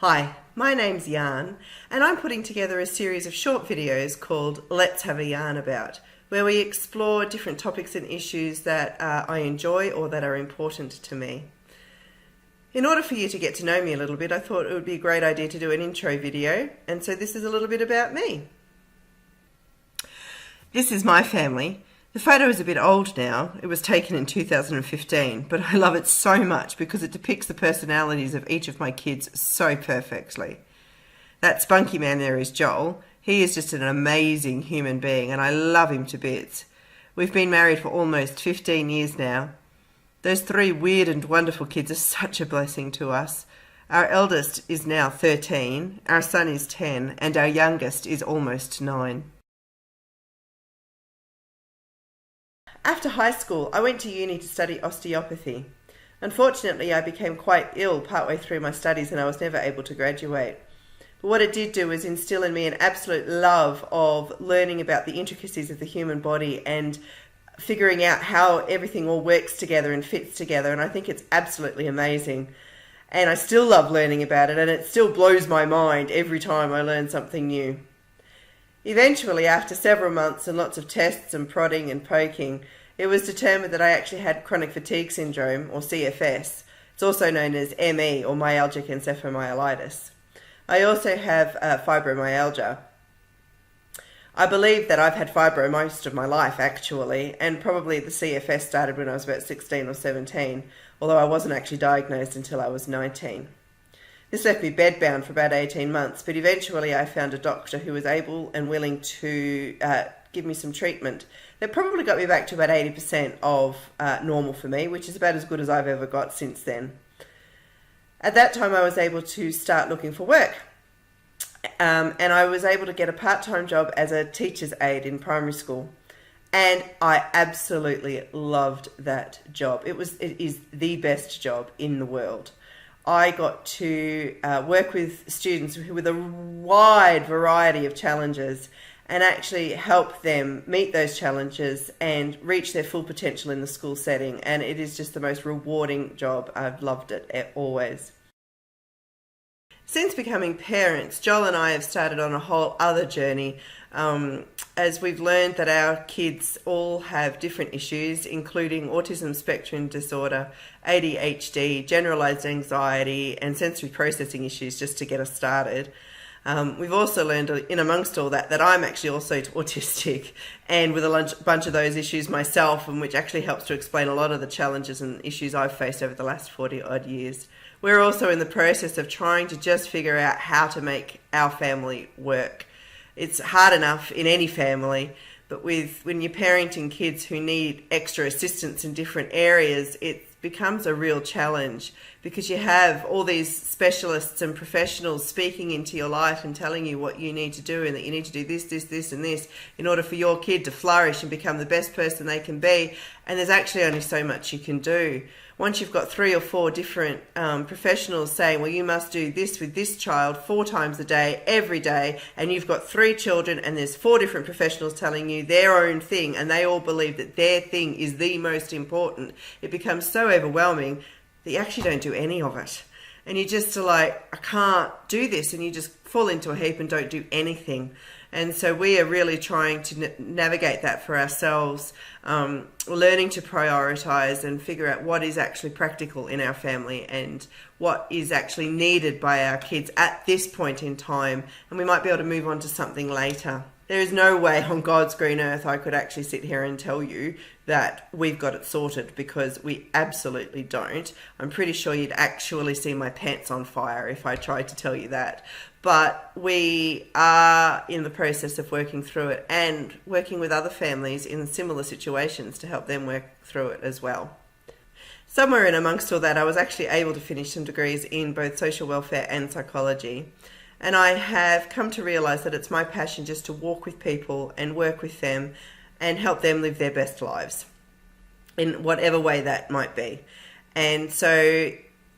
Hi, my name's Yarn, and I'm putting together a series of short videos called Let's Have a Yarn About, where we explore different topics and issues that I enjoy or that are important to me. In order for you to get to know me a little bit, I thought it would be a great idea to do an intro video, and so this is a little bit about me. This is my family. The photo is a bit old now. It was taken in 2015, but I love it so much because it depicts the personalities of each of my kids so perfectly. That spunky man there is Joel. He is just an amazing human being and I love him to bits. We've been married for almost 15 years now. Those three weird and wonderful kids are such a blessing to us. Our eldest is now 13, our son is 10, and our youngest is almost 9. After high school, I went to uni to study osteopathy. Unfortunately, I became quite ill partway through my studies and I was never able to graduate. But what it did do was instill in me an absolute love of learning about the intricacies of the human body and figuring out how everything all works together and fits together, and I think it's absolutely amazing. And I still love learning about it, and it still blows my mind every time I learn something new. Eventually, after several months and lots of tests and prodding and poking, it was determined that I actually had chronic fatigue syndrome, or CFS. It's also known as ME, or myalgic encephalomyelitis. I also have fibromyalgia. I believe that I've had fibro most of my life, actually, and probably the CFS started when I was about 16 or 17, although I wasn't actually diagnosed until I was 19. This left me bedbound for about 18 months, but eventually I found a doctor who was able and willing to give me some treatment that probably got me back to about 80% of normal for me, which is about as good as I've ever got since then. At that time I was able to start looking for work, and I was able to get a part-time job as a teacher's aide in primary school. And I absolutely loved that job. It is the best job in the world. I got to work with students with a wide variety of challenges and actually help them meet those challenges and reach their full potential in the school setting. And it is just the most rewarding job. I've loved it always. Since becoming parents, Joel and I have started on a whole other journey as we've learned that our kids all have different issues, including autism spectrum disorder, ADHD, generalized anxiety, and sensory processing issues, just to get us started. We've also learned in amongst all that I'm actually also autistic and with a bunch of those issues myself, and which actually helps to explain a lot of the challenges and issues I've faced over the last 40 odd years. We're also in the process of trying to just figure out how to make our family work. It's hard enough in any family, but when you're parenting kids who need extra assistance in different areas, it becomes a real challenge because you have all these specialists and professionals speaking into your life and telling you what you need to do and that you need to do this, this, this and this in order for your kid to flourish and become the best person they can be. And there's actually only so much you can do. Once you've got 3 or 4 different professionals saying, well, you must do this with this child 4 times a day, every day, and you've got 3 children and there's 4 different professionals telling you their own thing and they all believe that their thing is the most important, it becomes so overwhelming that you actually don't do any of it. And you just are like, I can't do this, and you just fall into a heap and don't do anything. And so we are really trying to navigate that for ourselves, learning to prioritize and figure out what is actually practical in our family and what is actually needed by our kids at this point in time. And we might be able to move on to something later. There is no way on God's green earth I could actually sit here and tell you that we've got it sorted, because we absolutely don't. I'm pretty sure you'd actually see my pants on fire if I tried to tell you that. But we are in the process of working through it and working with other families in similar situations to help them work through it as well. Somewhere in amongst all that, I was actually able to finish some degrees in both social welfare and psychology. And I have come to realise that it's my passion just to walk with people and work with them and help them live their best lives in whatever way that might be. And so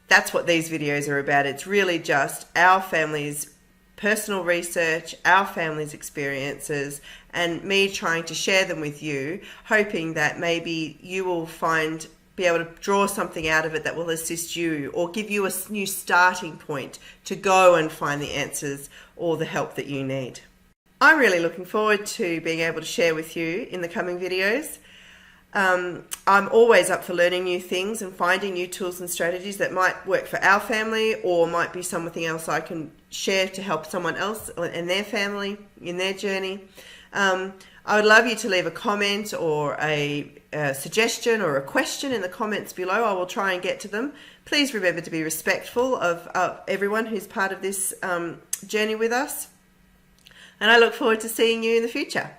that's what these videos are about. It's really just our family's personal research, our family's experiences, and me trying to share them with you, hoping that maybe you will be able to draw something out of it that will assist you or give you a new starting point to go and find the answers or the help that you need. I'm really looking forward to being able to share with you in the coming videos. I'm always up for learning new things and finding new tools and strategies that might work for our family or might be something else I can share to help someone else and their family in their journey. I would love you to leave a comment or a suggestion or a question in the comments below. I will try and get to them. Please remember to be respectful of everyone who's part of this journey with us. And I look forward to seeing you in the future.